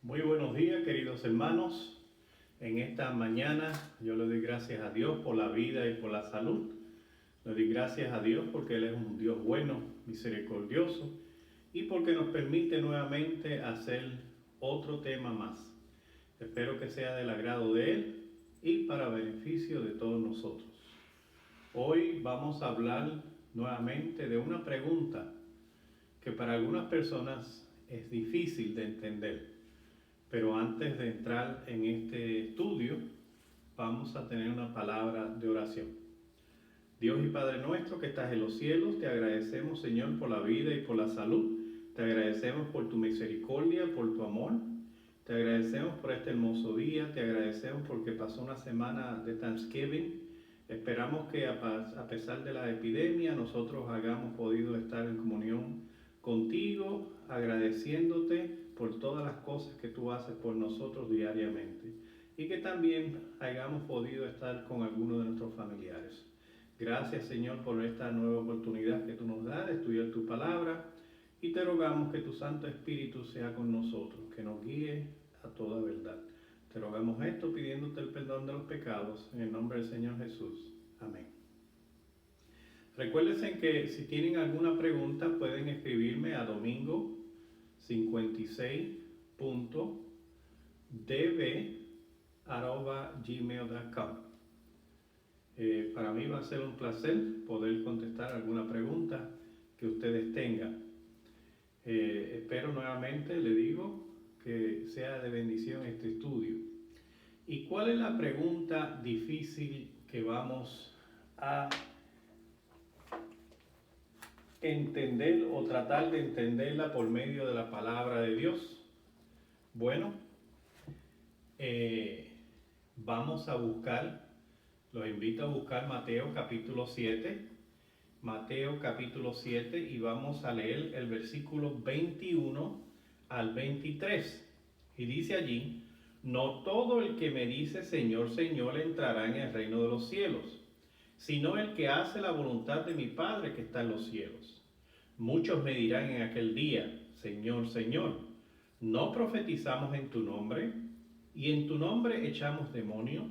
Muy buenos días, queridos hermanos. En esta mañana yo le doy gracias a Dios por la vida y por la salud. Le doy gracias a Dios porque Él es un Dios bueno, misericordioso, y porque nos permite nuevamente hacer otro tema más. Espero que sea del agrado de Él y para beneficio de todos nosotros. Hoy vamos a hablar nuevamente de una pregunta que para algunas personas es difícil de entender. Pero antes de entrar en este estudio, vamos a tener una palabra de oración. Dios y Padre nuestro que estás en los cielos, te agradecemos, Señor, por la vida y por la salud. Te agradecemos por tu misericordia, por tu amor. Te agradecemos por este hermoso día. Te agradecemos porque pasó una semana de Thanksgiving. Esperamos que a pesar de la epidemia, nosotros hayamos podido estar en comunión contigo, agradeciéndote por todas las cosas que tú haces por nosotros diariamente, y que también hayamos podido estar con algunos de nuestros familiares. Gracias, Señor, por esta nueva oportunidad que tú nos das de estudiar tu palabra, y te rogamos que tu Santo Espíritu sea con nosotros, que nos guíe a toda verdad. Te rogamos esto pidiéndote el perdón de los pecados, en el nombre del Señor Jesús. Amén. Recuérdense que si tienen alguna pregunta pueden escribirme a domingo56.db@gmail.com. Para mí va a ser un placer poder contestar alguna pregunta que ustedes tengan. Espero nuevamente, le digo, que sea de bendición este estudio. ¿Y cuál es la pregunta difícil que vamos a entender o tratar de entenderla por medio de la palabra de Dios? Bueno, vamos a buscar, los invito a buscar Mateo capítulo 7, y vamos a leer el versículo 21 al 23. Y dice allí: no todo el que me dice Señor, Señor entrará en el reino de los cielos, sino el que hace la voluntad de mi Padre que está en los cielos. Muchos me dirán en aquel día: Señor, Señor, ¿no profetizamos en tu nombre? Y en tu nombre echamos demonios,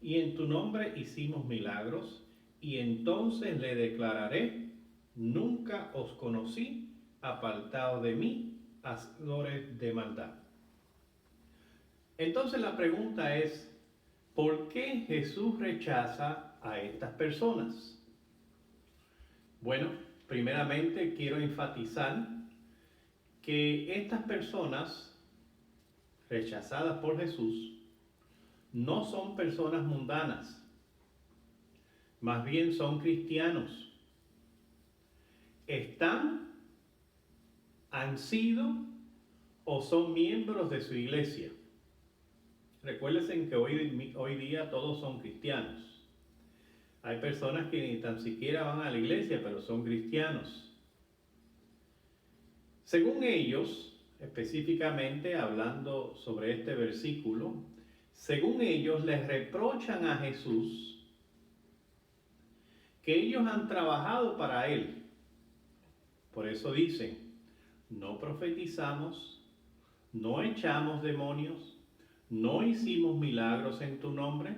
y en tu nombre hicimos milagros. Y entonces le declararé: nunca os conocí, apartados de mí, hacedores de maldad. Entonces la pregunta es: ¿por qué Jesús rechaza a estas personas? Bueno, primeramente quiero enfatizar que estas personas rechazadas por Jesús no son personas mundanas, más bien son cristianos. Han sido o son miembros de su iglesia. Recuérdense que hoy día todos son cristianos. Hay personas que ni tan siquiera van a la iglesia, pero son cristianos. Según ellos, específicamente hablando sobre este versículo, según ellos les reprochan a Jesús que ellos han trabajado para Él. Por eso dicen: no profetizamos, no echamos demonios, no hicimos milagros en tu nombre.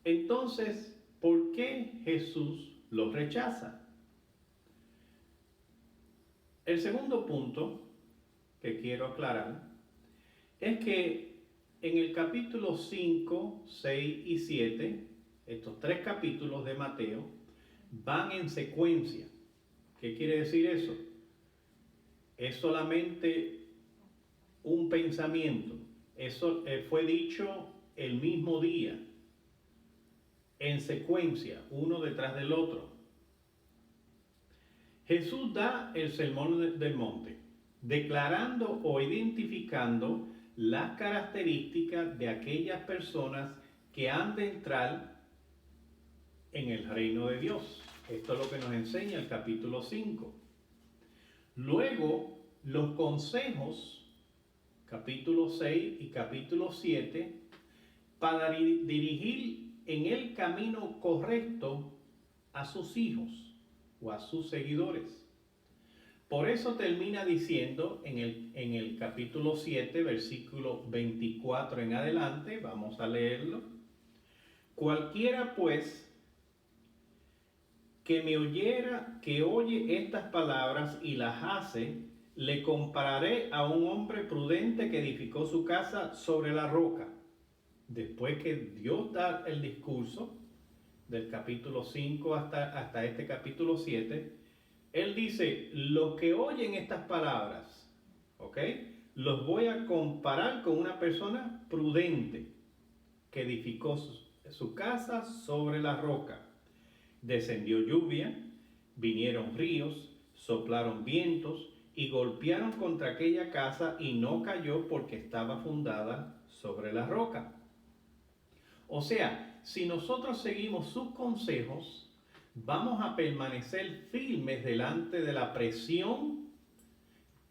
Entonces, ¿por qué Jesús los rechaza? El segundo punto que quiero aclarar es que en el capítulo 5, 6 y 7, estos tres capítulos de Mateo van en secuencia. ¿Qué quiere decir eso? Es solamente un pensamiento. Eso fue dicho el mismo día, en secuencia, uno detrás del otro. Jesús da el sermón del monte, declarando o identificando las características de aquellas personas que han de entrar en el reino de Dios. Esto es lo que nos enseña el capítulo 5. Luego, los consejos, capítulo 6 y capítulo 7, para dirigir en el camino correcto a sus hijos o a sus seguidores. Por eso termina diciendo en el capítulo 7, versículo 24 en adelante, vamos a leerlo. Cualquiera pues que oye estas palabras y las hace, le compararé a un hombre prudente que edificó su casa sobre la roca. Después que Dios da el discurso, del capítulo 5 hasta este capítulo 7, Él dice, los que oyen estas palabras, ¿ok? Los voy a comparar con una persona prudente que edificó su casa sobre la roca. Descendió lluvia, vinieron ríos, soplaron vientos y golpearon contra aquella casa y no cayó porque estaba fundada sobre la roca. O sea, si nosotros seguimos sus consejos, vamos a permanecer firmes delante de la presión,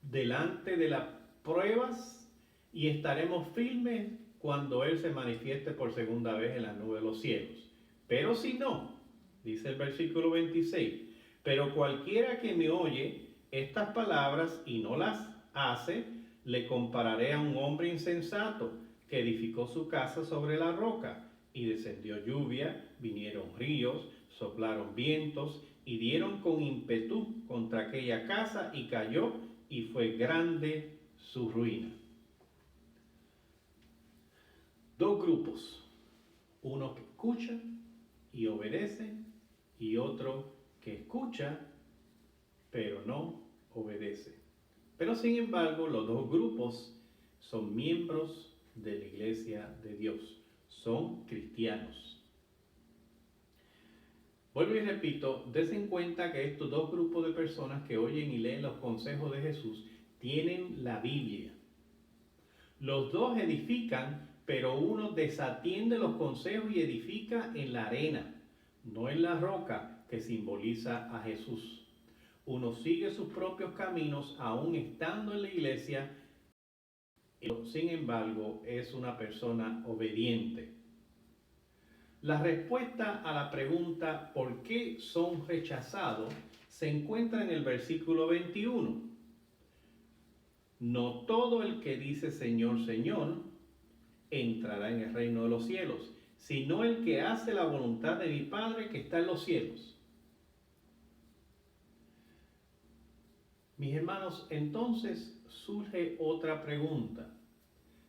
delante de las pruebas, y estaremos firmes cuando Él se manifieste por segunda vez en la nube de los cielos. Pero si no, dice el versículo 26, pero cualquiera que me oye estas palabras y no las hace, le compararé a un hombre insensato que edificó su casa sobre la roca. Y descendió lluvia, vinieron ríos, soplaron vientos y dieron con ímpetu contra aquella casa y cayó, y fue grande su ruina. Dos grupos, uno que escucha y obedece, y otro que escucha pero no obedece. Pero sin embargo, los dos grupos son miembros de la iglesia de Dios, son cristianos. Vuelvo y repito, des en cuenta que estos dos grupos de personas que oyen y leen los consejos de Jesús tienen la Biblia. Los dos edifican, pero uno desatiende los consejos y edifica en la arena, no en la roca que simboliza a Jesús. Uno sigue sus propios caminos aún estando en la iglesia, sin embargo es una persona obediente. La respuesta a la pregunta ¿por qué son rechazados? Se encuentra en el versículo 21. No todo el que dice Señor, Señor, entrará en el reino de los cielos, sino el que hace la voluntad de mi Padre que está en los cielos. Mis hermanos, entonces surge otra pregunta,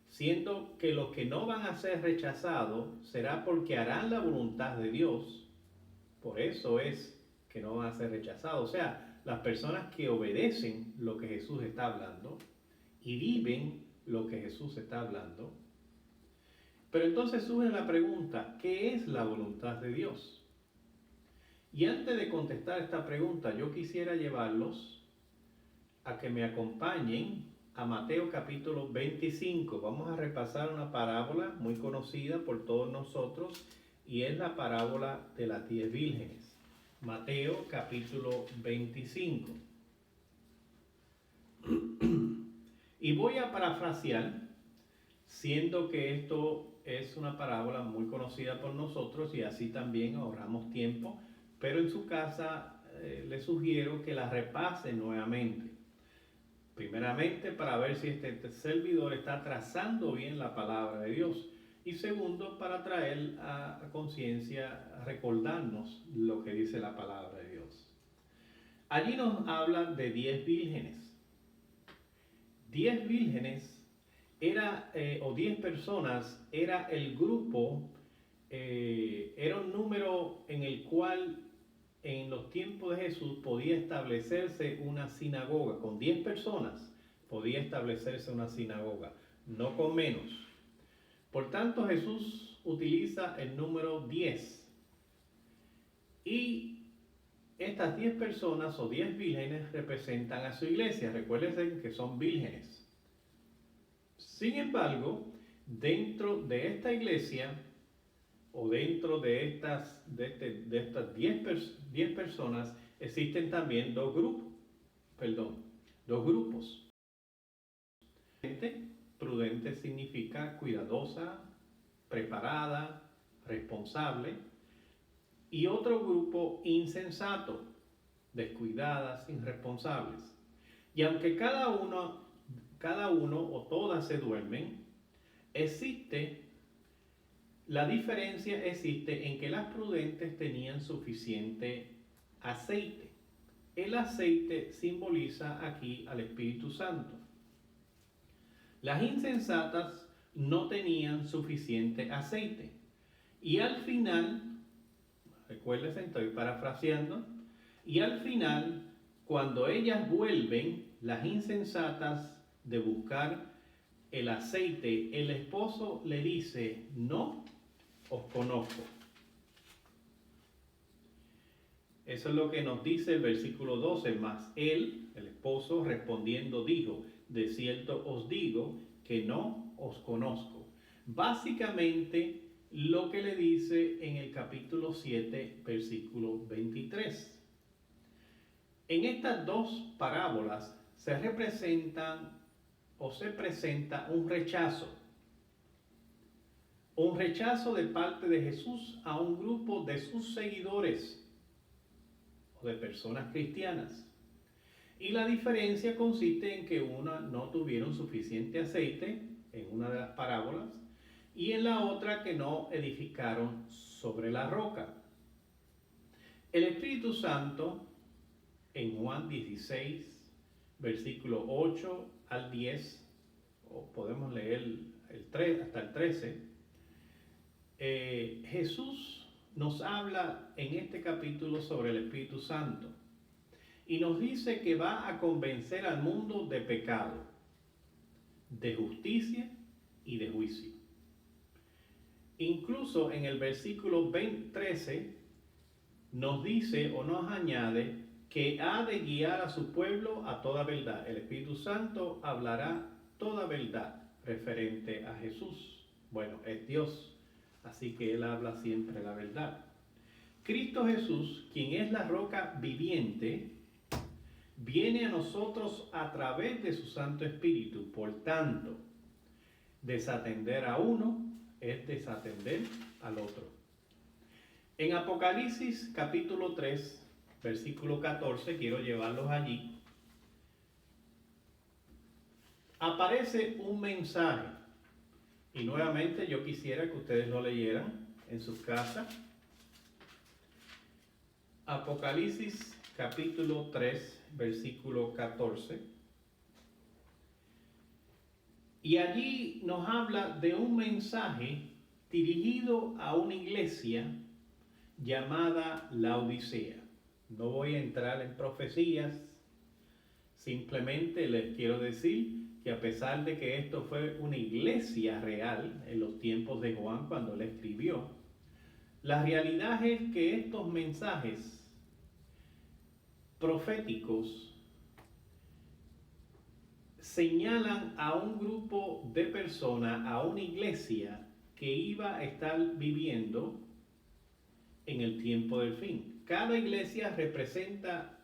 siendo que los que no van a ser rechazados será porque harán la voluntad de Dios. Por eso es que no van a ser rechazados. O sea, las personas que obedecen lo que Jesús está hablando y viven lo que Jesús está hablando. Pero entonces surge la pregunta, ¿qué es la voluntad de Dios? Y antes de contestar esta pregunta, yo quisiera llevarlos a que me acompañen a Mateo capítulo 25. Vamos a repasar una parábola muy conocida por todos nosotros y es la parábola de las 10 vírgenes. Mateo capítulo 25. Y voy a parafrasear, siendo que esto es una parábola muy conocida por nosotros y así también ahorramos tiempo, pero en su casa les sugiero que la repasen nuevamente. Primeramente, para ver si este servidor está trazando bien la palabra de Dios. Y segundo, para traer a conciencia, a recordarnos lo que dice la palabra de Dios. Allí nos habla de 10 vírgenes. 10 vírgenes o 10 personas era el grupo, era un número en el cual en los tiempos de Jesús podía establecerse una sinagoga. Con 10 personas podía establecerse una sinagoga, no con menos. Por tanto, Jesús utiliza el número 10. Y estas 10 personas o 10 vírgenes representan a su iglesia. Recuerden que son vírgenes. Sin embargo, dentro de esta iglesia o dentro de estas 10 personas existen también dos grupos. Prudente significa cuidadosa, preparada, responsable. Y otro grupo insensato, descuidadas, irresponsables. Y aunque cada uno o todas se duermen, la diferencia existe en que las prudentes tenían suficiente aceite. El aceite simboliza aquí al Espíritu Santo. Las insensatas no tenían suficiente aceite. Y al final, recuérdense, estoy parafraseando, y al final, cuando ellas vuelven, las insensatas, de buscar el aceite, el esposo le dice: no os conozco. Eso es lo que nos dice el versículo 12. Más él, el esposo, respondiendo dijo: de cierto os digo que no os conozco. Básicamente lo que le dice en el capítulo 7, versículo 23. En estas dos parábolas se presenta un rechazo. Un rechazo de parte de Jesús a un grupo de sus seguidores o de personas cristianas. Y la diferencia consiste en que una no tuvieron suficiente aceite en una de las parábolas y en la otra que no edificaron sobre la roca. El Espíritu Santo en Juan 16, versículo 8 al 10, o podemos leer el 3 hasta el 13, Jesús nos habla en este capítulo sobre el Espíritu Santo y nos dice que va a convencer al mundo de pecado, de justicia y de juicio. Incluso en el versículo 13 nos dice o nos añade que ha de guiar a su pueblo a toda verdad. El Espíritu Santo hablará toda verdad referente a Jesús. Bueno, es Dios, así que Él habla siempre la verdad. Cristo Jesús, quien es la roca viviente, viene a nosotros a través de su Santo Espíritu. Por tanto, desatender a uno es desatender al otro. En Apocalipsis capítulo 3, versículo 14, quiero llevarlos allí, aparece un mensaje. Y nuevamente yo quisiera que ustedes lo leyeran en sus casas. Apocalipsis capítulo 3, versículo 14. Y allí nos habla de un mensaje dirigido a una iglesia llamada Laodicea. No voy a entrar en profecías, simplemente les quiero decir que a pesar de que esto fue una iglesia real en los tiempos de Juan cuando él escribió, la realidad es que estos mensajes proféticos señalan a un grupo de personas, a una iglesia que iba a estar viviendo en el tiempo del fin. Cada iglesia representa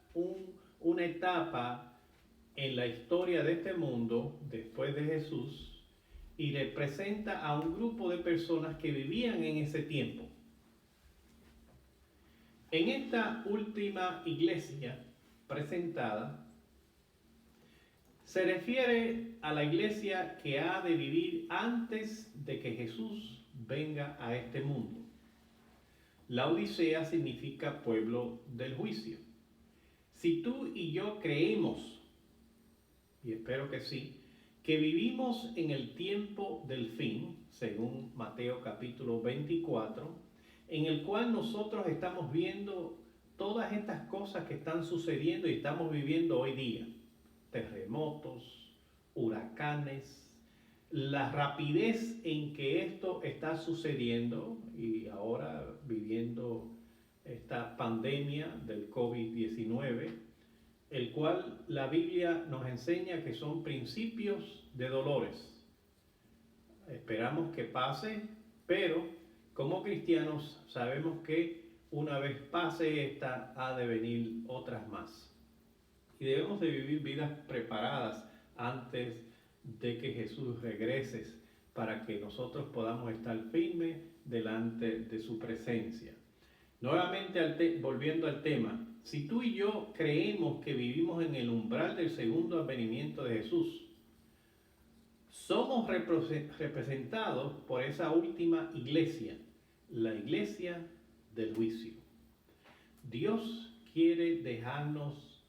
una etapa en la historia de este mundo después de Jesús y representa a un grupo de personas que vivían en ese tiempo. En esta última iglesia presentada se refiere a la iglesia que ha de vivir antes de que Jesús venga a este mundo. Laodicea significa pueblo del juicio. Si tú y yo creemos, y espero que sí, que vivimos en el tiempo del fin, según Mateo capítulo 24, en el cual nosotros estamos viendo todas estas cosas que están sucediendo y estamos viviendo hoy día, terremotos, huracanes, la rapidez en que esto está sucediendo y ahora viviendo esta pandemia del COVID-19, el cual la Biblia nos enseña que son principios de dolores. Esperamos que pase, pero como cristianos sabemos que una vez pase esta, ha de venir otras más. Y debemos de vivir vidas preparadas antes de que Jesús regrese para que nosotros podamos estar firmes delante de su presencia. Nuevamente, volviendo al tema, Si tú y yo creemos que vivimos en el umbral del segundo advenimiento de Jesús, somos representados por esa última iglesia, la iglesia del juicio. Dios quiere dejarnos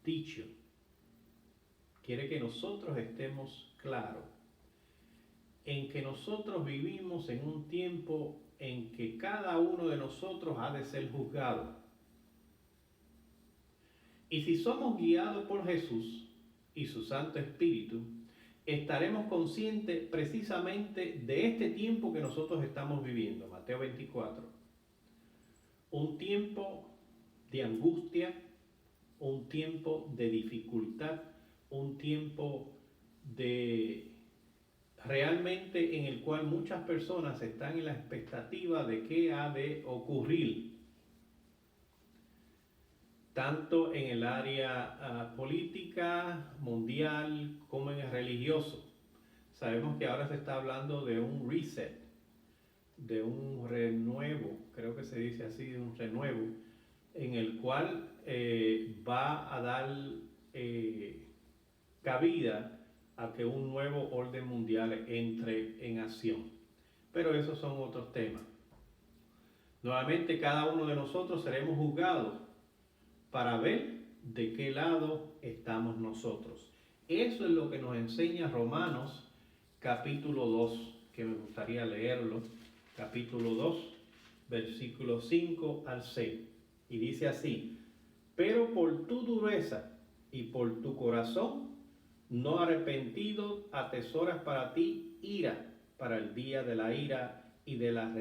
dicho, quiere que nosotros estemos claros en que nosotros vivimos en un tiempo en que cada uno de nosotros ha de ser juzgado. Y si somos guiados por Jesús y su Santo Espíritu, estaremos conscientes precisamente de este tiempo que nosotros estamos viviendo, Mateo 24. Un tiempo de angustia, un tiempo de dificultad, un tiempo de realmente en el cual muchas personas están en la expectativa de qué ha de ocurrir, tanto en el área política, mundial, como en el religioso. Sabemos que ahora se está hablando de un reset, de un renuevo, creo que se dice así, un renuevo, en el cual va a dar cabida a que un nuevo orden mundial entre en acción. Pero esos son otros temas. Nuevamente, cada uno de nosotros seremos juzgados para ver de qué lado estamos nosotros. Eso es lo que nos enseña Romanos capítulo 2, que me gustaría leerlo. Capítulo 2, versículos 5 al 6. Y dice así: pero por tu dureza y por tu corazón no arrepentido atesoras para ti ira para el día de la ira y de la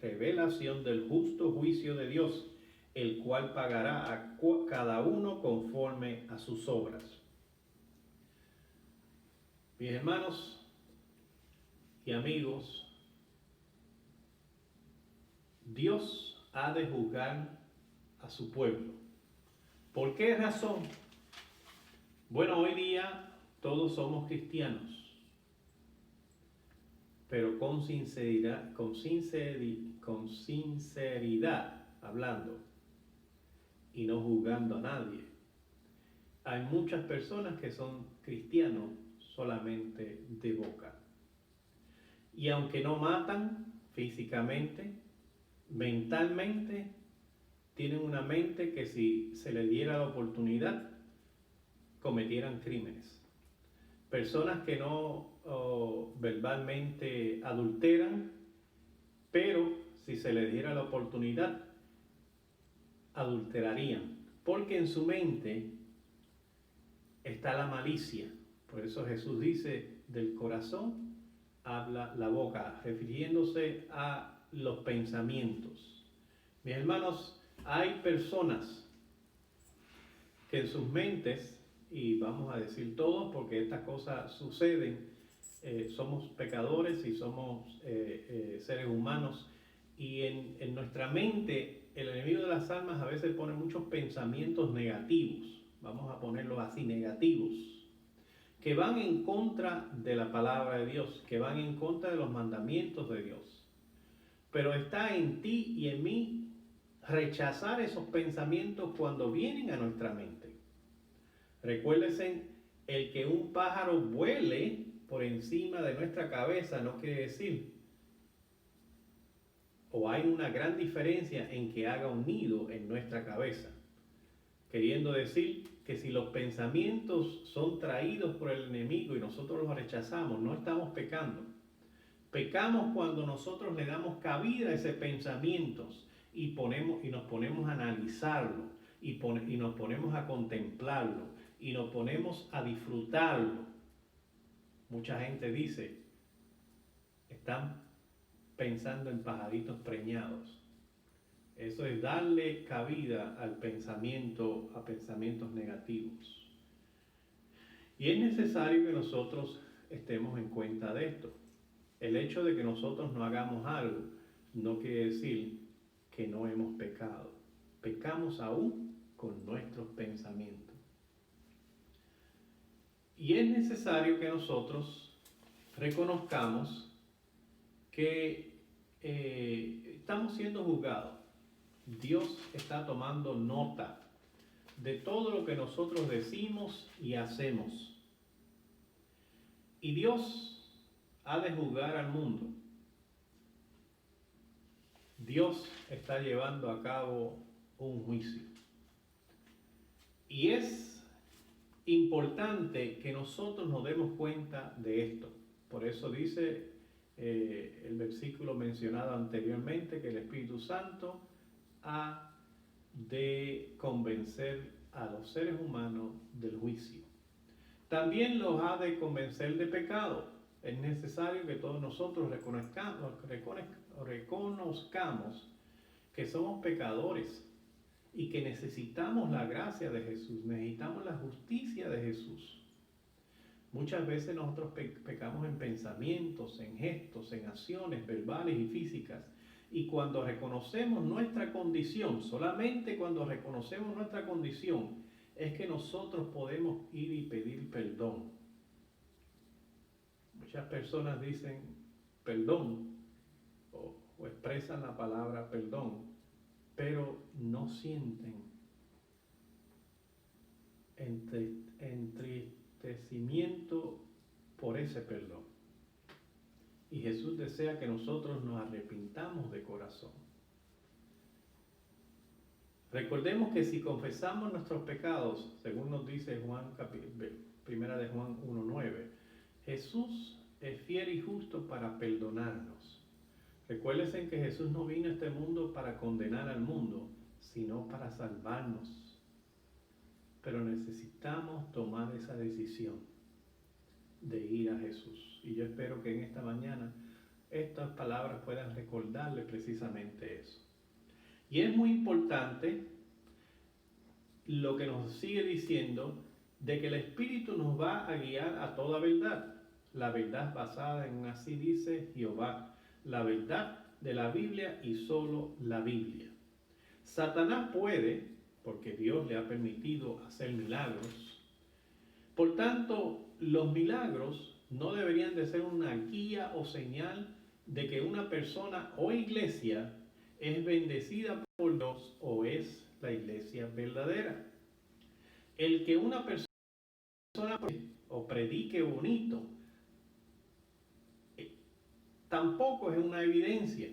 revelación del justo juicio de Dios, el cual pagará a cada uno conforme a sus obras. Mis hermanos y amigos, Dios ha de juzgar a su pueblo. ¿Por qué razón? Bueno, hoy día todos somos cristianos, pero con sinceridad hablando y no juzgando a nadie. Hay muchas personas que son cristianos solamente de boca. Y aunque no matan físicamente, mentalmente, tienen una mente que si se les diera la oportunidad, cometieran crímenes. Personas que no verbalmente adulteran, pero si se les diera la oportunidad, adulterarían, porque en su mente está la malicia. Por eso Jesús dice, del corazón habla la boca, refiriéndose a los pensamientos. Mis hermanos, hay personas que en sus mentes, y vamos a decir todos porque estas cosas suceden, somos pecadores y somos seres humanos, y en nuestra mente el enemigo de las almas a veces pone muchos pensamientos negativos, vamos a ponerlos así, negativos, que van en contra de la palabra de Dios, que van en contra de los mandamientos de Dios. Pero está en ti y en mí rechazar esos pensamientos cuando vienen a nuestra mente. Recuérdense, el que un pájaro vuele por encima de nuestra cabeza no quiere decir, o hay una gran diferencia en que haga un nido en nuestra cabeza, queriendo decir que si los pensamientos son traídos por el enemigo y nosotros los rechazamos, no estamos pecando. Pecamos cuando nosotros le damos cabida a esos pensamientos y nos ponemos a analizarlo y nos ponemos a contemplarlo y nos ponemos a disfrutarlo. Mucha gente dice, están pensando en pajaritos preñados. Eso es darle cabida al pensamiento, a pensamientos negativos. Y es necesario que nosotros estemos en cuenta de esto. El hecho de que nosotros no hagamos algo no quiere decir que no hemos pecado. Pecamos aún con nuestros pensamientos. Y es necesario que nosotros reconozcamos que estamos siendo juzgados. Dios está tomando nota de todo lo que nosotros decimos y hacemos. Y Dios ha de juzgar al mundo. Dios está llevando a cabo un juicio. Y es importante que nosotros nos demos cuenta de esto. Por eso dice el versículo mencionado anteriormente que el Espíritu Santo ha de convencer a los seres humanos del juicio. También los ha de convencer de pecado. Es necesario que todos nosotros reconozcamos que somos pecadores y que necesitamos la gracia de Jesús, necesitamos la justicia de Jesús. Muchas veces nosotros pecamos en pensamientos, en gestos, en acciones verbales y físicas. Y cuando reconocemos nuestra condición, solamente cuando reconocemos nuestra condición, es que nosotros podemos ir y pedir perdón. Muchas personas dicen perdón o expresan la palabra perdón, pero no sienten entristecimiento por ese perdón. Y Jesús desea que nosotros nos arrepintamos de corazón. Recordemos que si confesamos nuestros pecados, según nos dice Primera de Juan 1:9, Jesús es fiel y justo para perdonarnos. Recuérdense que Jesús no vino a este mundo para condenar al mundo, sino para salvarnos. Pero necesitamos tomar esa decisión de ir a Jesús. Y yo espero que en esta mañana estas palabras puedan recordarle precisamente eso. Y es muy importante lo que nos sigue diciendo de que el Espíritu nos va a guiar a toda verdad. La verdad basada en así dice Jehová. La verdad de la Biblia y solo la Biblia. Satanás puede, porque Dios le ha permitido hacer milagros. Por tanto, los milagros no deberían de ser una guía o señal de que una persona o iglesia es bendecida por Dios o es la iglesia verdadera. El que una persona o predique bonito tampoco es una evidencia,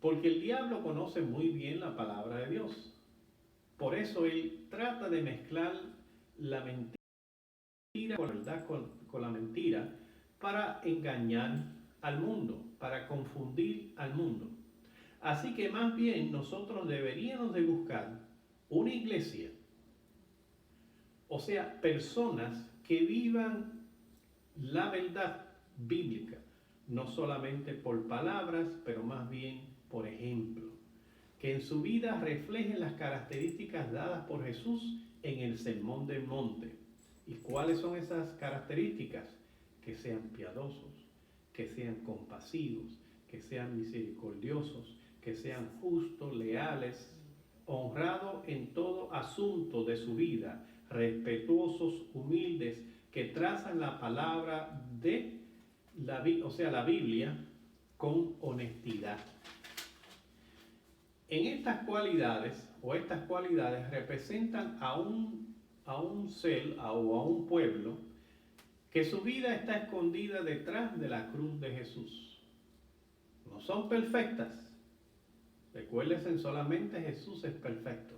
porque el diablo conoce muy bien la palabra de Dios. Por eso él trata de mezclar la mentira con la verdad, con la mentira, para engañar al mundo, para confundir al mundo. Así que más bien nosotros deberíamos de buscar una iglesia, o sea, personas que vivan la verdad bíblica, no solamente por palabras, pero más bien por ejemplo, que en su vida reflejen las características dadas por Jesús en el Sermón del Monte. ¿Y cuáles son esas características? Que sean piadosos, que sean compasivos, que sean misericordiosos, que sean justos, leales, honrados en todo asunto de su vida, respetuosos, humildes, que trazan la palabra de la Biblia con honestidad. En estas cualidades representan a un ser o a un pueblo que su vida está escondida detrás de la cruz de Jesús. No son perfectas. Recuérdense, solamente Jesús es perfecto.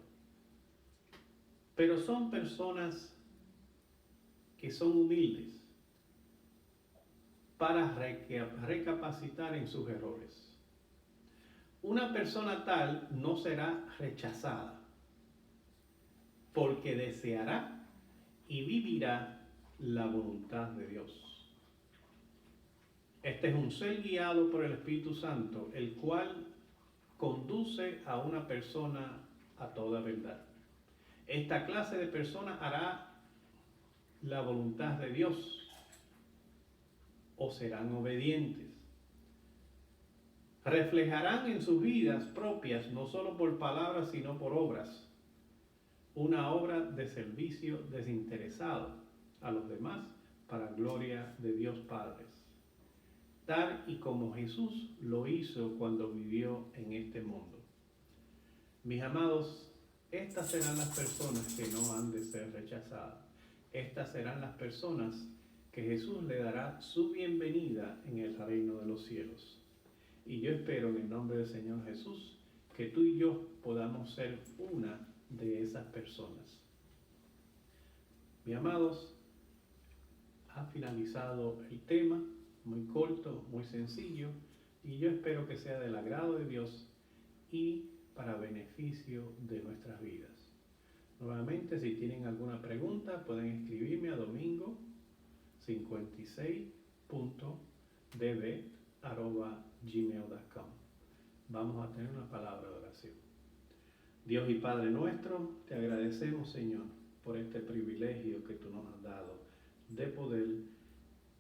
Pero son personas que son humildes para recapacitar en sus errores. Una persona tal no será rechazada, porque deseará y vivirá la voluntad de Dios. Este es un ser guiado por el Espíritu Santo, el cual conduce a una persona a toda verdad. Esta clase de persona hará la voluntad de Dios o serán obedientes. Reflejarán en sus vidas propias, no solo por palabras, sino por obras, una obra de servicio desinteresado a los demás para gloria de Dios Padre, tal y como Jesús lo hizo cuando vivió en este mundo. Mis amados, estas serán las personas que no han de ser rechazadas. Estas serán las personas que Jesús le dará su bienvenida en el reino de los cielos. Y yo espero en el nombre del Señor Jesús que tú y yo podamos ser una de esas personas. Mis amados, ha finalizado el tema, muy corto, muy sencillo, y yo espero que sea del agrado de Dios y para beneficio de nuestras vidas. Nuevamente, si tienen alguna pregunta, pueden escribirme a domingo56.db@gmail.com. Vamos a tener una palabra de oración. Dios y Padre nuestro, te agradecemos, Señor, por este privilegio que tú nos has dado de poder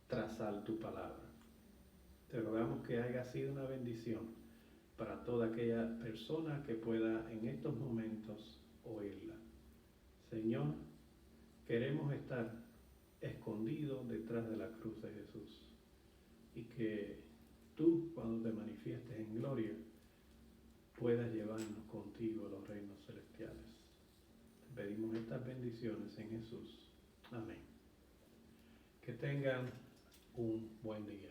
trazar tu palabra. Te rogamos que haya sido una bendición para toda aquella persona que pueda en estos momentos oírla. Señor, queremos estar escondidos detrás de la cruz de Jesús y que tú, cuando te manifiestes en gloria, puedas llevarnos contigo a los reinos celestiales. Te pedimos estas bendiciones en Jesús. Amén. Que tengan un buen día.